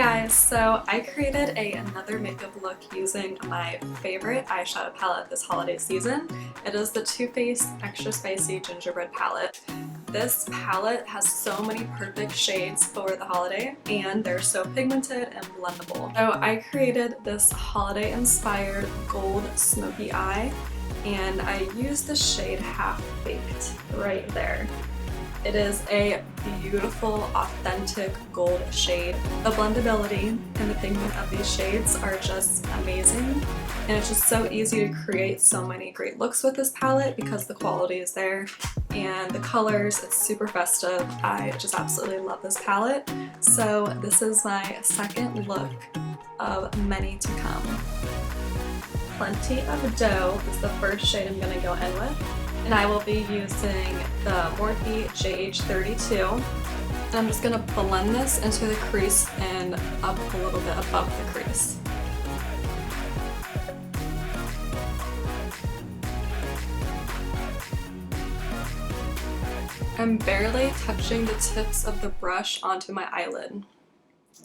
guys, so I created another makeup look using my favorite eyeshadow palette this holiday season. It is the Too Faced Extra Spicy Gingerbread palette. This palette has so many perfect shades for the holiday and they're so pigmented and blendable. So I created this holiday inspired gold smoky eye and I used the shade Half Baked right there. It is a beautiful, authentic gold shade. The blendability and the pigment of these shades are just amazing, and it's just so easy to create so many great looks with this palette because the quality is there and the colors, it's super festive. I just absolutely love this palette. So this is my second look of many to come. Plenty of Dough is the first shade I'm going to go in with. And I will be using the Morphe JH32. And I'm just going to blend this into the crease and up a little bit above the crease. I'm barely touching the tips of the brush onto my eyelid.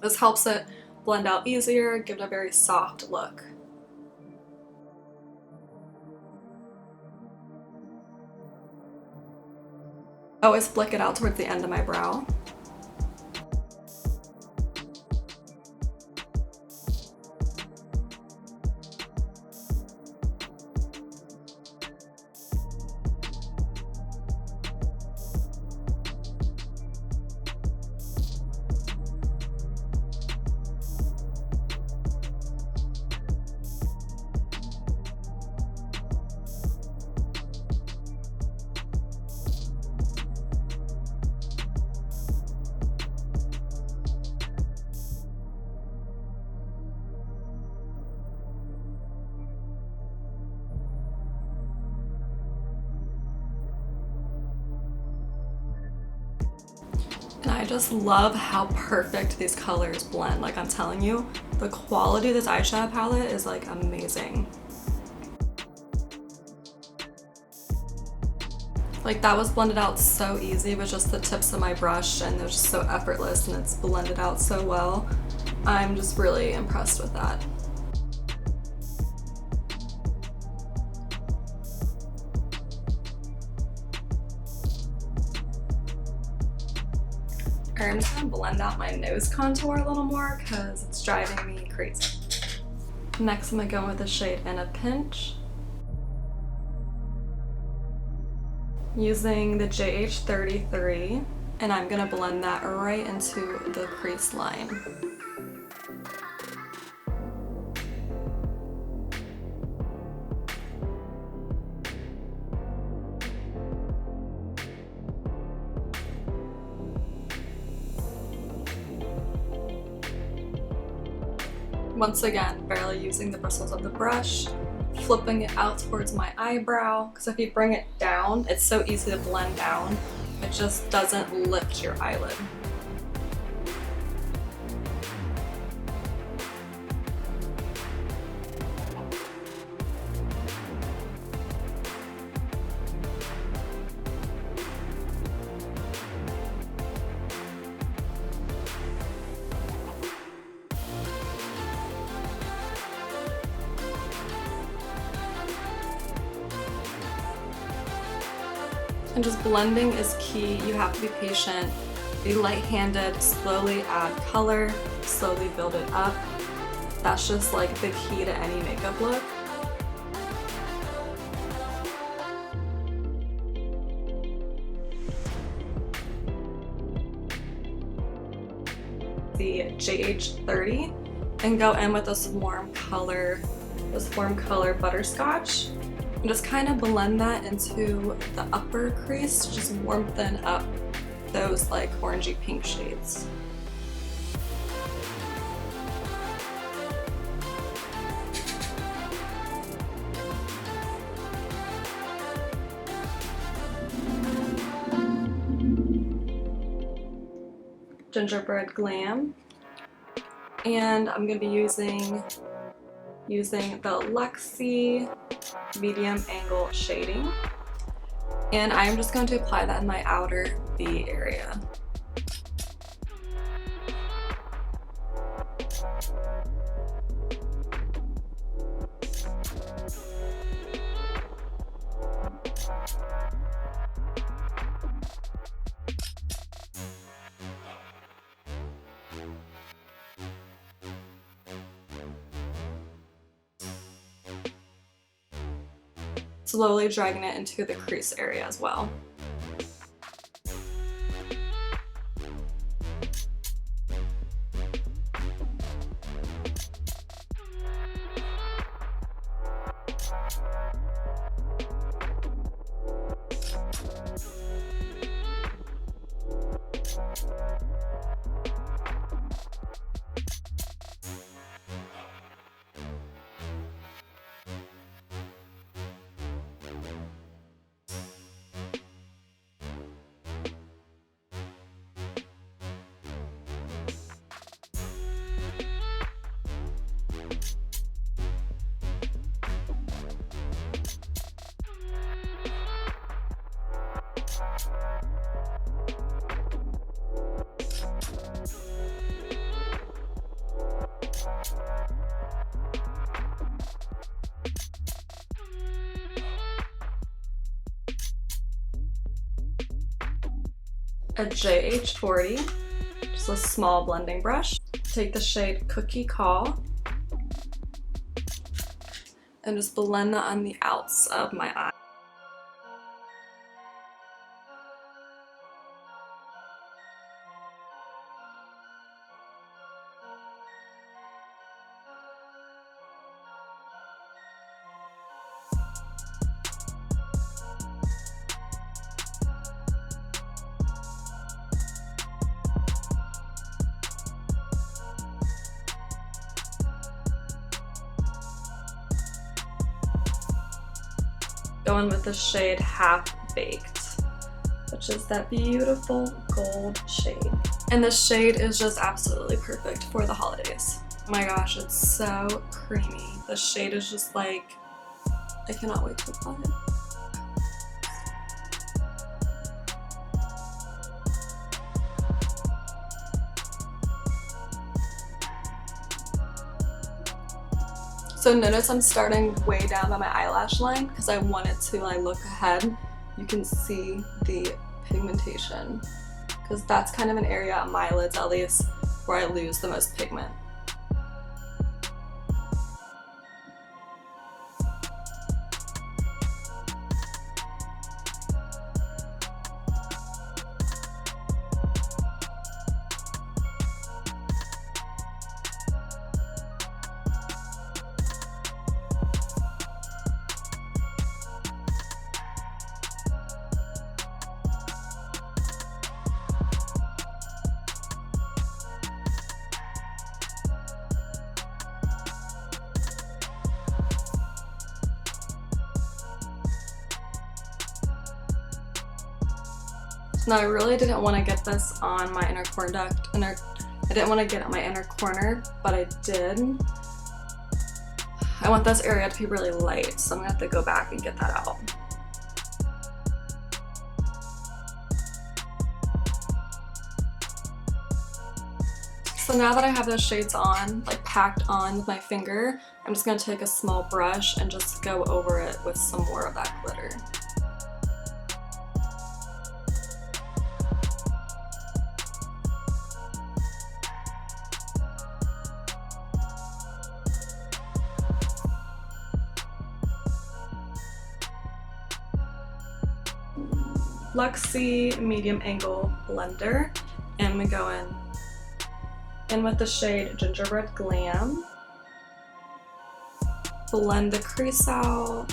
This helps it blend out easier, give it a very soft look. Always flick it out towards the end of my brow. And I just love how perfect these colors blend. Like, I'm telling you, the quality of this eyeshadow palette is like amazing. Like, that was blended out so easy with just the tips of my brush, and it was just so effortless and it's blended out so well. I'm just really impressed with that. I'm just going to blend out my nose contour a little more because it's driving me crazy. Next, I'm going to go with the shade In a Pinch. Using the JH33, and I'm going to blend that right into the crease line. Once again, barely using the bristles of the brush, flipping it out towards my eyebrow, because if you bring it down, it's so easy to blend down. It just doesn't lift your eyelid. And just blending is key. You have to be patient, be light-handed, slowly add color, slowly build it up. That's just like the key to any makeup look. The JH30 and go in with this warm color Butterscotch. And just kind of blend that into the upper crease, just warmthen up those like orangey pink shades. Gingerbread Glam. And I'm going to be using the Lexi medium angle shading. And I'm just going to apply that in my outer V area. Slowly dragging it into the crease area as well. A JH40, just a small blending brush. Take the shade Cookie Call and just blend that on the outs of my eye. Going with the shade Half Baked, which is that beautiful gold shade. And this shade is just absolutely perfect for the holidays. Oh my gosh, it's so creamy. The shade is just like, I cannot wait to apply it. So notice I'm starting way down by my eyelash line because I wanted to look ahead. You can see the pigmentation because that's kind of an area on my lids at least where I lose the most pigment. Now I really didn't want to get this on my inner corner duct. I didn't want to get it on my inner corner, but I did. I want this area to be really light, so I'm gonna have to go back and get that out. So now that I have those shades on, packed on with my finger, I'm just gonna take a small brush and just go over it with some more of that glitter. Lexi medium angle blender, and we go in with the shade Gingerbread Glam. Blend the crease out.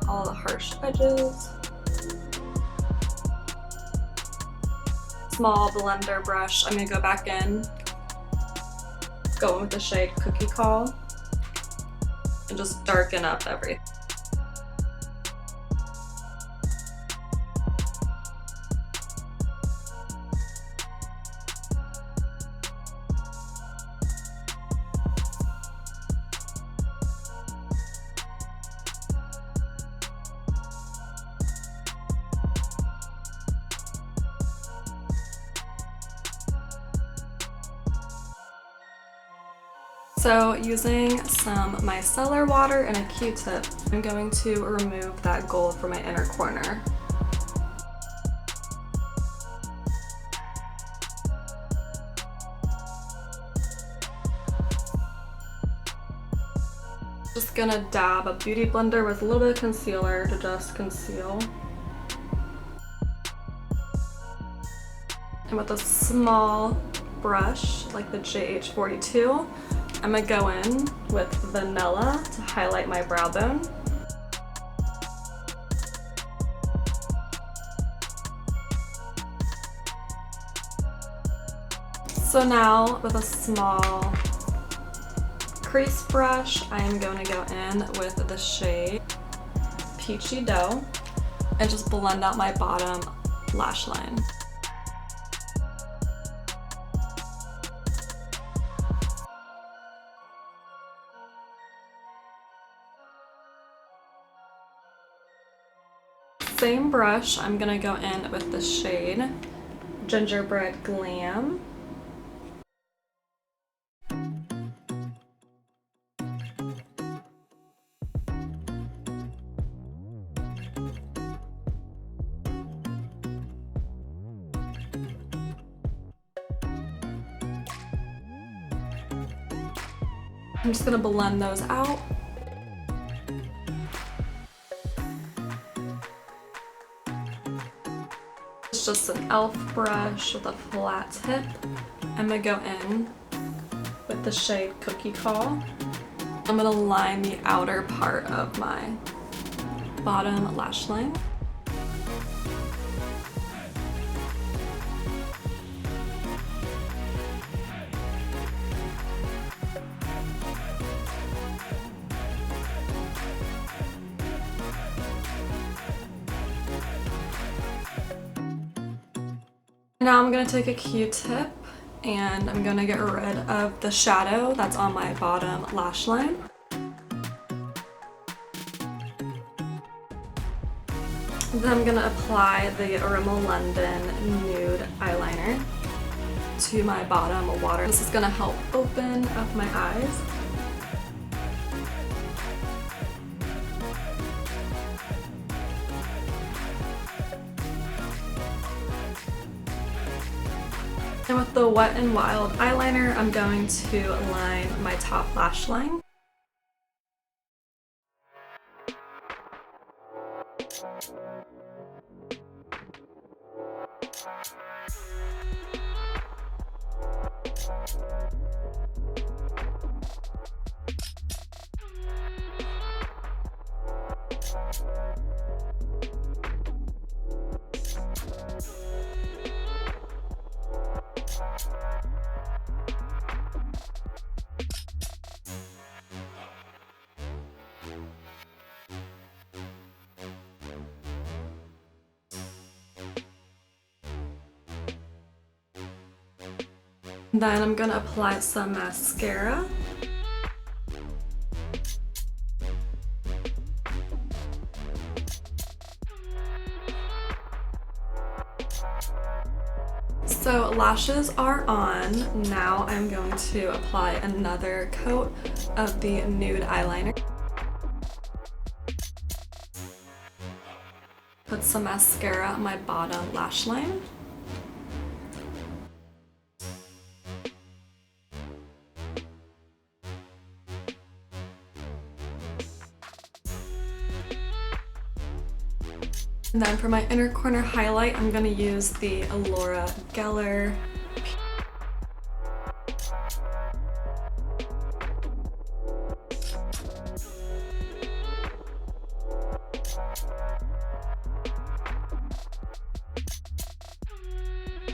All the harsh edges. Small blender brush, I'm gonna go back in, go in with the shade Cookie Call, and just darken up everything. So using some micellar water and a Q-tip, I'm going to remove that gold from my inner corner. Just gonna dab a beauty blender with a little bit of concealer to just conceal. And with a small brush, like the JH42, I'm gonna go in with vanilla to highlight my brow bone. So now with a small crease brush, I am going to go in with the shade Peachy Dough and just blend out my bottom lash line. Same brush, I'm gonna go in with the shade Gingerbread Glam. I'm just gonna blend those out. It's just an e.l.f. brush with a flat tip. I'm gonna go in with the shade Cookie Call. I'm gonna line the outer part of my bottom lash line. Now I'm going to take a Q-tip and I'm going to get rid of the shadow that's on my bottom lash line. Then I'm going to apply the Rimmel London nude eyeliner to my bottom water. This is going to help open up my eyes. And with the Wet n Wild eyeliner, I'm going to line my top lash line. Then I'm gonna apply some mascara. So lashes are on. Now I'm going to apply another coat of the nude eyeliner. Put some mascara on my bottom lash line. And then for my inner corner highlight, I'm going to use the Laura Geller.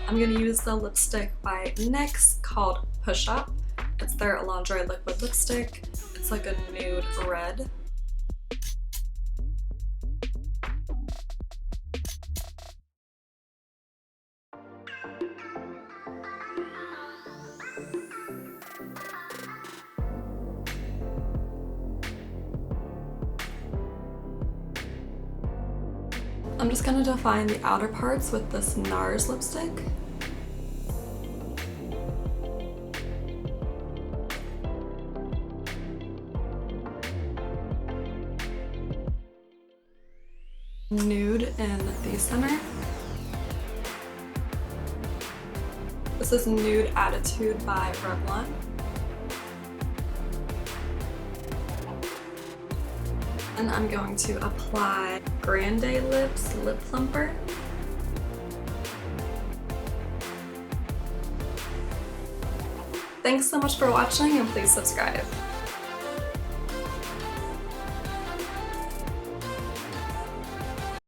I'm going to use the lipstick by NYX called Push Up. It's their Lingerie liquid lipstick. It's like a nude red. I'm just going to define the outer parts with this NARS lipstick. nude in the center. This is Nude Attitude by Revlon. And I'm going to apply Grande Lips Lip Plumper. Thanks so much for watching, and please subscribe.